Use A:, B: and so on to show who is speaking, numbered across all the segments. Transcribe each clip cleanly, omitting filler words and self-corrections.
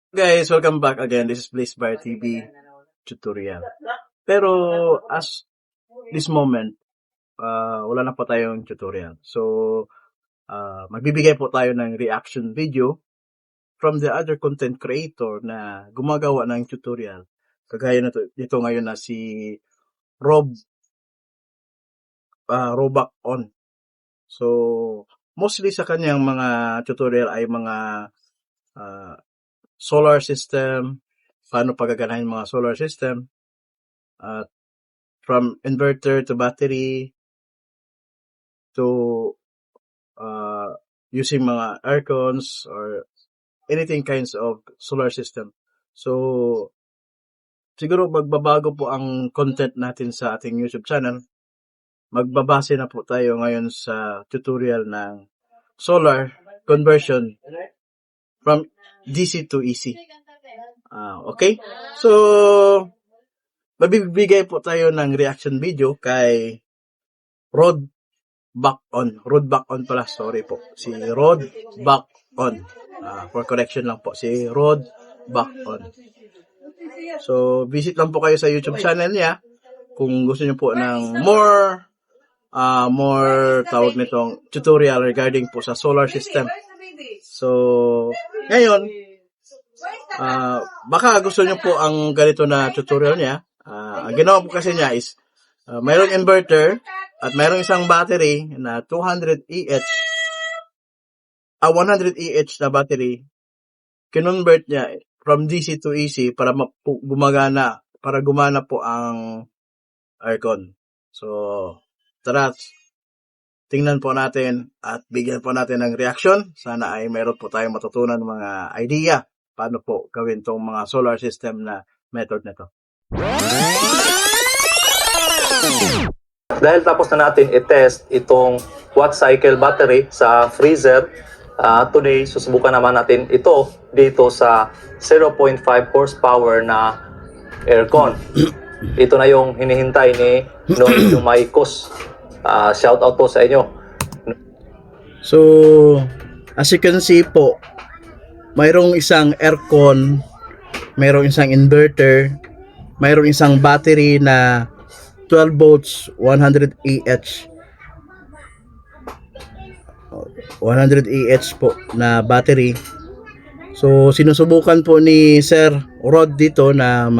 A: Guys, welcome back again. This is Bliss Bar TV tutorial. Pero as this moment, wala na po tayong tutorial. So, magbibigay po tayo ng reaction video from the other content creator na gumagawa ng tutorial. Kagaya na dito ngayon na si Robak on. So, mostly sa kanyang mga tutorial ay mga solar system, paano pagaganahin mga solar system, from inverter to battery, to using mga aircons or anything kinds of solar system. So, siguro magbabago po ang content natin sa ating YouTube channel. Magbabase na po tayo ngayon sa tutorial ng solar conversion from DC to AC. Okay? So, mabibigay po tayo ng reaction video kay Rod Back On. Rod Back On pala, sorry po. Si Rod Back On. For correction lang po, si Rod Back On. So, visit lang po kayo sa YouTube channel niya kung gusto niyo po ng more tawag nitong tutorial regarding po sa solar system. So, ngayon, baka gusto nyo po ang ganito na tutorial niya. Ang ginawa po kasi niya is, mayroong inverter at mayroong isang battery na 100 EH na battery. Kinonvert niya from DC to AC para gumana po ang aircon. So, tara, tingnan po natin at bigyan po natin ng reaction. Sana ay meron po tayong matutunan mga idea paano po gawin tong mga solar system na method na to.
B: Dahil tapos na natin i-test itong watt cycle battery sa freezer, today susubukan naman natin ito dito sa 0.5 horsepower na aircon. Ito na yung hinihintay ni Noy Dumaicos. Shout out po sa inyo.
A: So, as you can see po, mayroong isang aircon, mayroong isang inverter, mayroong isang battery na 12 volts, 100 EH. 100 EH po na battery. So, sinusubukan po ni Sir Rod dito na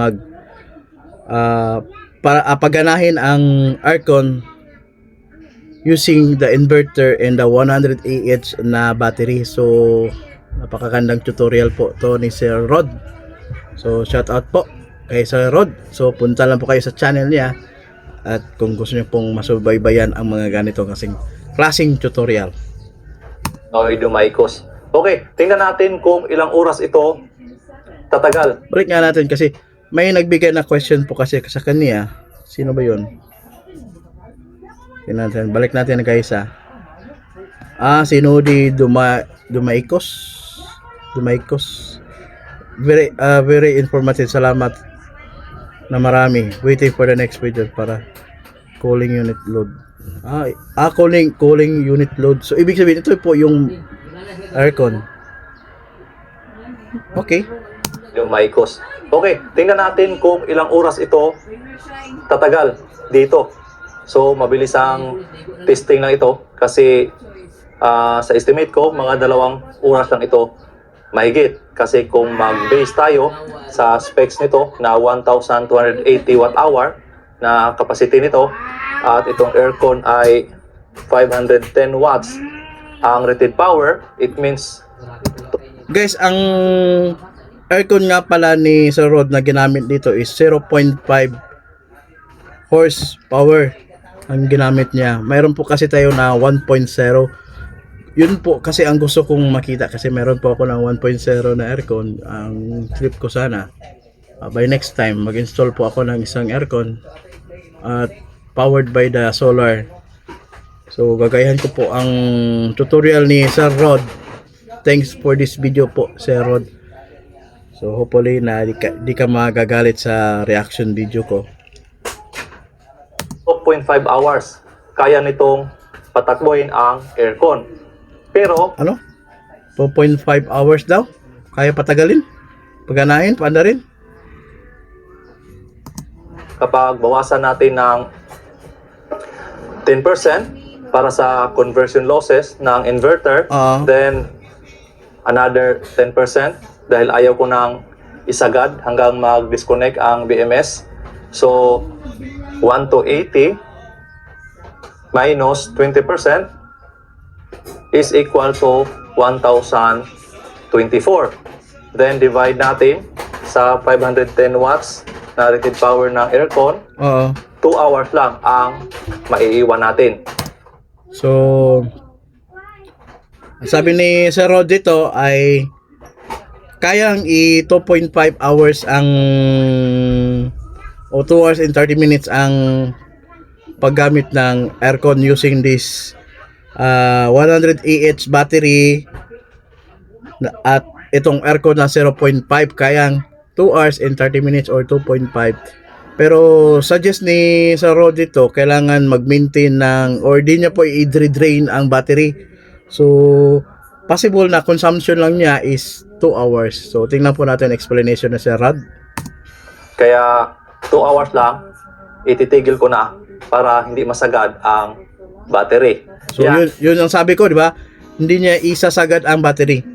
A: para paganahin ang aircon using the inverter and the 100 AH na battery. So, napakagandang tutorial po to ni Sir Rod. So, shout out po kay Sir Rod. So, punta lang po kayo sa channel niya at kung gusto niyo pong masubaybayan ang mga ganito klaseng tutorial.
B: Noy Dumaicos. Okay, tingnan natin kung ilang oras ito tatagal.
A: Balik nga natin kasi may nagbigay na question po kasi sa kanya. Sino ba yun? Balik natin guys si Nodi Dumaicos. Very informative. Salamat na marami. Waiting for the next video para cooling unit load. Cooling unit load. So ibig sabihin ito po yung aircon. Okay.
B: Dumaicos. Okay, tingnan natin kung ilang oras ito tatagal dito. So, mabilis ang testing lang ito kasi sa estimate ko, mga 2 oras lang ito mahigit. Kasi kung mag-base tayo sa specs nito na 1,280 watt-hour na capacity nito at itong aircon ay 510 watts ang rated power, it means...
A: Guys, ang aircon nga pala ni Sir Rod na ginamit dito is 0.5 horsepower ang ginamit niya. Mayroon po kasi tayo na 1.0. Yun po kasi ang gusto kong makita kasi meron po ako ng 1.0 na aircon. Ang trip ko sana by next time mag-install po ako ng isang aircon at powered by the solar. So gagayahan ko po ang tutorial ni Sir Rod. Thanks for this video po, Sir Rod. So hopefully na di ka magagalit sa reaction video ko.
B: 2.5 hours kaya nitong patakbuhin ang aircon. Pero
A: ano? 2.5 hours daw? Kaya patagalin? Paganahin, paanda rin.
B: Kapag bawasan natin ng 10% para sa conversion losses ng inverter,
A: Oo.
B: then another 10% dahil ayaw ko nang isagad hanggang mag-disconnect ang BMS. So, 1 to 80 minus 20% is equal to 1,024. Then, divide natin sa 510 watts na rated power ng aircon.
A: Oo.
B: 2 hours lang ang maiiwan natin.
A: So, sabi ni Sir Rod dito ay kayang 2.5 hours ang o 2 hours and 30 minutes ang paggamit ng aircon using this 100 AH battery at itong aircon na 0.5 kayang 2 hours and 30 minutes or 2.5. Pero suggest ni Sir Rod dito, kailangan mag-maintain ng or di niya po i-drain ang battery. So, possible na consumption lang niya is 2 hours. So, tingnan po natin explanation na Sir Rod.
B: Kaya 2 hours lang, ititigil ko na para hindi masagad ang battery.
A: So, yun ang sabi ko, di ba? Hindi niya isasagad ang battery.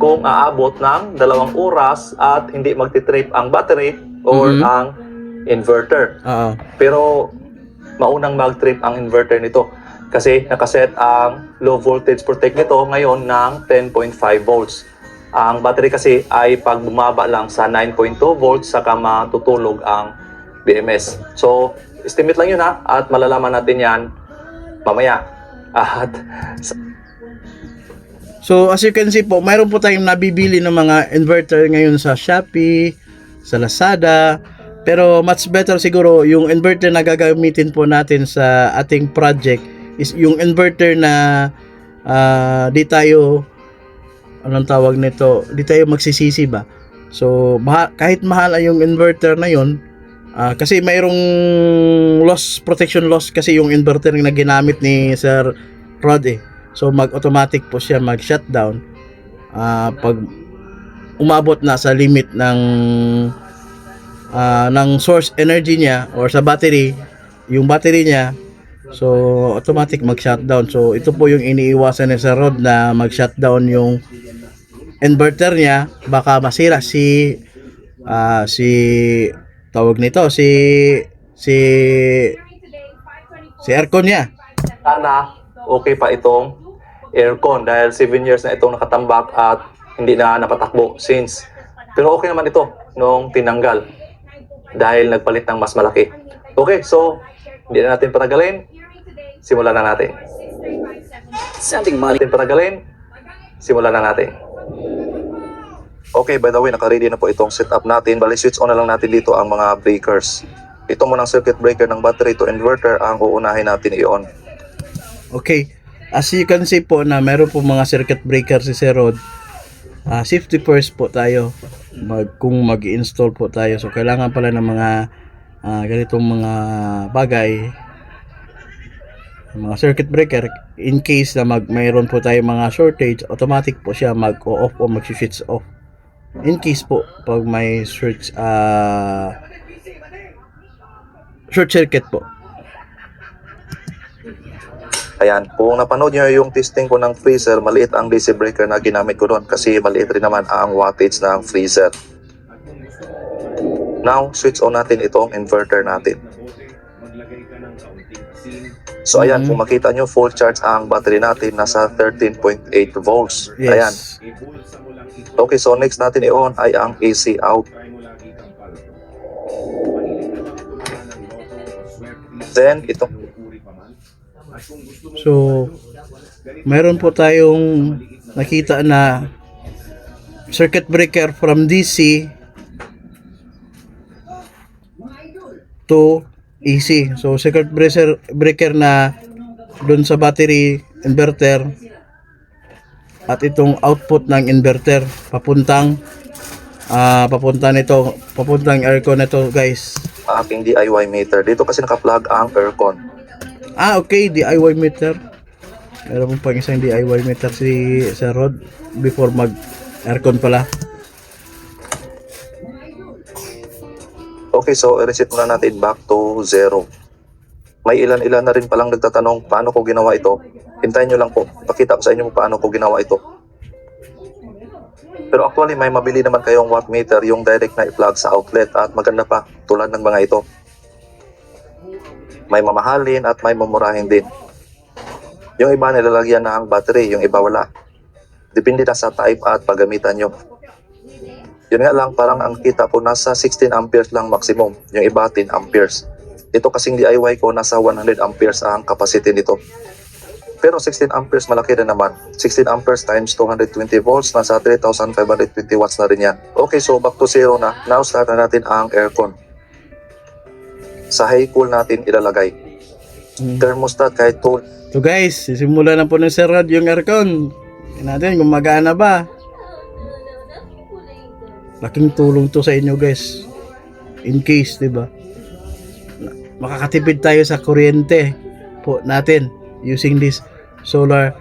B: Kung aabot ng 2 oras at hindi magti-trip ang battery or ang inverter.
A: Oo.
B: Pero maunang mag-trip ang inverter nito kasi nakaset ang low voltage protect nito ngayon ng 10.5 volts. Ang battery kasi ay pag bumaba lang sa 9.2 volts saka matutulog ang BMS. So, estimate lang yun ha at malalaman natin yan mamaya. At
A: So, as you can see po, mayroon po tayong nabibili ng mga inverter ngayon sa Shopee, sa Lazada. Pero much better siguro yung inverter na gagamitin po natin sa ating project is yung inverter na di tayo anong tawag nito, di tayo magsisisi ba. So, kahit mahal ay yung inverter na yun, kasi mayroong protection loss kasi yung inverter na ginamit ni Sir Rod eh. So, mag-automatic po siya mag-shutdown pag umabot na sa limit ng source energy niya or sa battery, yung battery niya, so automatic mag-shutdown. So, ito po yung iniiwasan ni Sir Rod na mag-shutdown yung inverter niya, baka masira si tawag nito, si aircon niya.
B: sana okay pa itong aircon dahil 7 years na itong nakatambak at hindi na napatakbo since. Pero okay naman ito nung tinanggal dahil nagpalit ng mas malaki. Okay, so hindi na natin patagalin. Simulan na natin. Simulan na natin. Okay, by the way, naka-ready na po itong setup natin. Bali, switch on na lang natin dito ang mga breakers. Ito munang circuit breaker ng battery to inverter ang uunahin natin i-on.
A: Okay, as you can see po na meron po mga circuit breaker si Sir Rod. Safety first po tayo kung mag-install po tayo. So, kailangan pala ng mga ganitong mga bagay, mga circuit breaker, in case na mayroon po tayo mga shortage, automatic po siya mag-off o mag-switch off. In case po, pag may short circuit po.
B: Ayan, kung napanood nyo yung testing ko ng freezer, maliit ang DC breaker na ginamit ko doon kasi maliit rin naman ang wattage ng freezer. Now, switch on natin itong inverter natin. So ayan, kung makita nyo, full charge ang battery natin, nasa 13.8 volts.
A: Yes.
B: Ayan. Okay, so next natin i-on ay ang AC out. Then, ito.
A: So, mayroon po tayong nakita na circuit breaker from DC to AC. So, circuit breaker na dun sa battery inverter at itong output ng inverter papuntang aircon nito, guys.
B: Aking DIY meter. Dito kasi naka-plug ang aircon.
A: Okay, DIY meter. Meron pong pang isang DIY meter si Sir Rod before mag aircon pala.
B: Okay, so i-reset muna natin back to 0. May ilan-ilan na rin palang nagtatanong paano ko ginawa ito. Hintayin nyo lang po. Ipakita ko sa inyo paano ko ginawa ito. Pero actually, may mabili naman kayong wattmeter yung direct na i-plug sa outlet at maganda pa tulad ng mga ito. May mamahalin at may mamurahin din. Yung iba nilalagyan na ang battery, yung iba wala. Depende na sa type at paggamitan nyo. Yun nga lang, parang ang kita ko nasa 16 amperes lang maximum. Yung iba 10 amperes. Ito kasing DIY ko, nasa 100 amperes ang capacity nito. Pero 16 amperes malaki na naman. 16 amperes times 220 volts, nasa 3,520 watts na rin yan. Okay, so back to 0 na. Now start na natin ang aircon. Sa high cool natin ilalagay. Thermostat kahit cool.
A: So guys, sisimula na po ng Sir Rod yung aircon. Tingnan natin kung magana ba. Laking tulong to sa inyo guys. In case, 'di ba? Makakatipid tayo sa kuryente po natin using this solar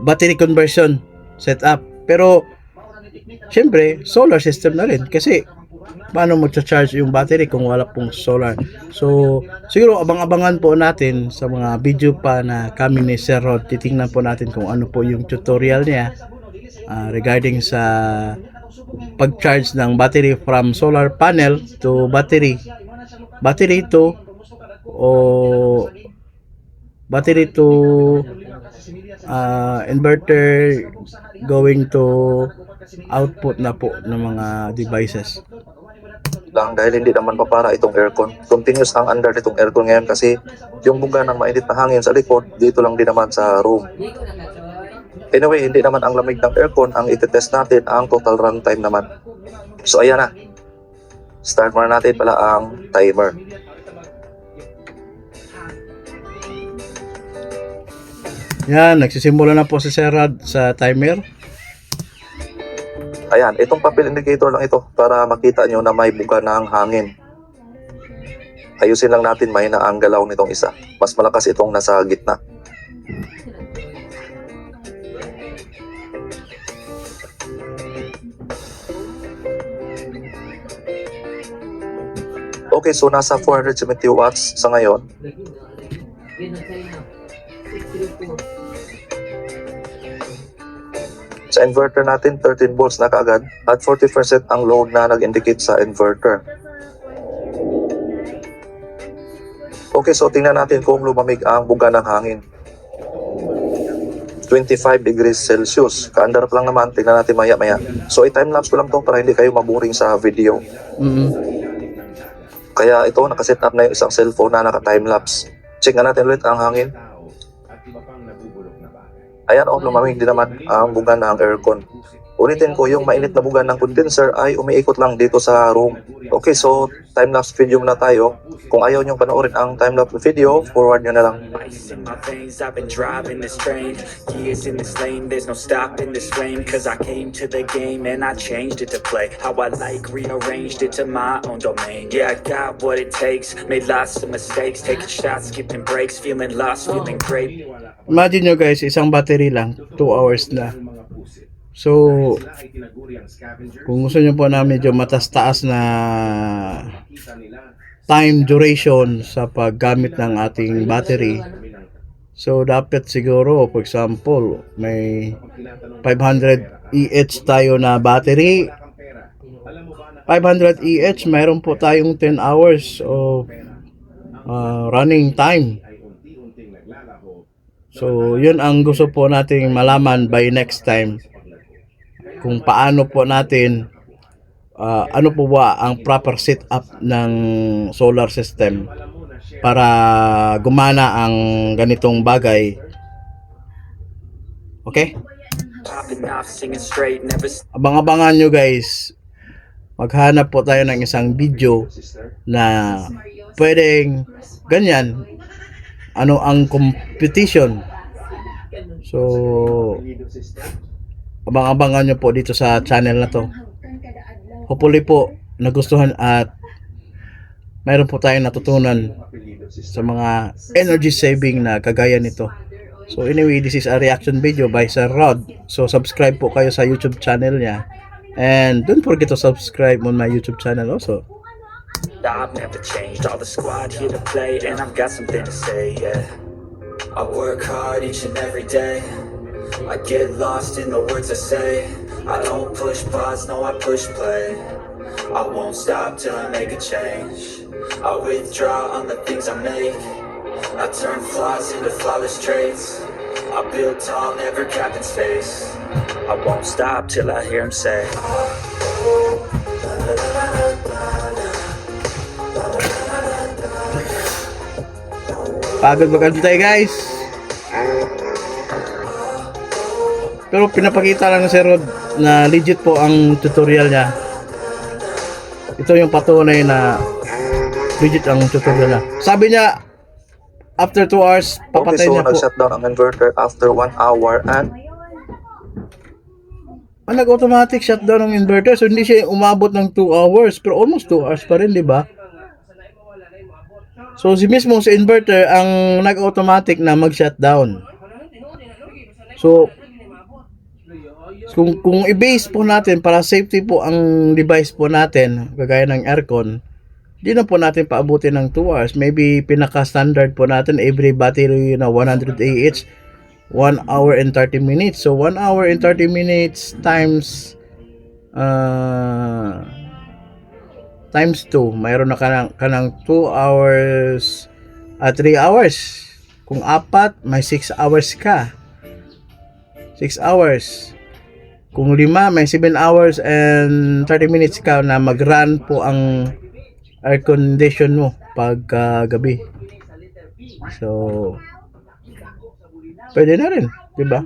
A: battery conversion setup. Pero syempre, solar system na rin kasi paano mo-charge yung battery kung wala pong solar. So, siguro abang-abangan po natin sa mga video pa na kami ni Sir Rod. Titingnan po natin kung ano po yung tutorial niya regarding sa pag-charge ng battery from solar panel to battery to inverter going to output na po ng mga devices.
B: Lang dahil hindi naman papara itong aircon. Continuous ang under nitong aircon ngayon kasi yung buga ng mainit na hangin sa likod, dito lang din naman sa room. Anyway, hindi naman ang lamig ng aircon ang itetest natin, ang total runtime naman. So ayan na. Start muna natin pala ang timer.
A: Yan, nagsisimula na po si Sir Rod sa timer.
B: Ayan, itong papel indicator lang ito para makita nyo na may buga ng hangin. Ayusin lang natin mahina ang galaw nitong isa. Mas malakas itong nasa gitna. Okay, so nasa 470 watts sa ngayon. Sa inverter natin, 13 volts na kaagad at 40% ang load na nag-indicate sa inverter. Okay, so tingnan natin kung lumamig ang buga ng hangin. 25 degrees Celsius. Kaandar lang naman, tingnan natin maya-maya. So i-timelapse ko lang to para hindi kayo maboring sa video. Kaya ito, nakaset up na yung isang cellphone na naka-timelapse. Check nga natin ulit ang hangin. Ayan, lumamig din naman ang buga ng aircon. Ulitin ko, yung mainit na buga ng condenser ay umiikot lang dito sa room. Okay, so time-lapse video muna tayo. Kung ayaw nyo panoorin ang time-lapse video, forward nyo na lang.
C: Ice in my veins, I've been driving this train. Years in this lane, there's no stopping this flame. Cause I came to the game and I changed it to play how I like, rearranged it to my own domain. Yeah, I got what it takes, made lots of mistakes, taking shots, skipping breaks, feeling lost, feeling great.
A: Imagine nyo guys, isang battery lang, 2 hours na. So, kung gusto nyo po na medyo matas-taas na time duration sa paggamit ng ating battery, so dapat siguro, for example, may 500 EH tayo na battery. 500 EH, mayroon po tayong 10 hours of running time. So, yun ang gusto po nating malaman by next time. Kung paano po natin, ano po ba ang proper setup ng solar system para gumana ang ganitong bagay. Okay?
C: Popping off, singing straight, never
A: Abang-abangan nyo guys. Maghanap po tayo ng isang video na pwedeng ganyan. Ano ang competition. So, abang-abangan nyo po dito sa channel na to. Hopefully po nagustuhan at mayroon po tayong natutunan sa mga energy saving na kagaya nito. So anyway, this is a reaction video by Sir Rod. So subscribe po kayo sa YouTube channel niya And don't forget to subscribe on my YouTube channel also.
C: I've never changed, all the squad here to play, and I've got something to say, yeah. I work hard each and every day, I get lost in the words I say. I don't push pause, no I push play. I won't stop till I make a change. I withdraw on the things I make. I turn flaws into flawless traits. I build tall, never capped in space. I won't stop till I hear him say,
A: Pagod magantay guys. Pero pinapakita lang ni Sir Rod na legit po ang tutorial niya. Ito yung patunay na legit ang tutorial niya. Sabi niya, after 2 hours,
B: Okay,
A: papatay
B: so
A: niya po.
B: nag-shutdown ang inverter after 1 hour and
A: Nag-automatic shutdown ng inverter. So, hindi siya umabot ng 2 hours. Pero almost 2 hours pa rin, di ba? So, si mismo sa inverter ang nag-automatic na mag-shutdown. So, kung i-base po natin para safety po ang device po natin, kagaya ng aircon, di na po natin paabutin ng 2 hours. Maybe pinaka-standard po natin every battery na 100 AH, 1 hour and 30 minutes. So, 1 hour and 30 minutes times times 2. Mayroon na kanang 2 hours, 3 hours. Kung 4, may 6 hours ka. 6 hours. Kung 5, may 7 hours and 30 minutes ka na mag-run po ang air condition mo pag gabi. So, pwede na rin, di ba?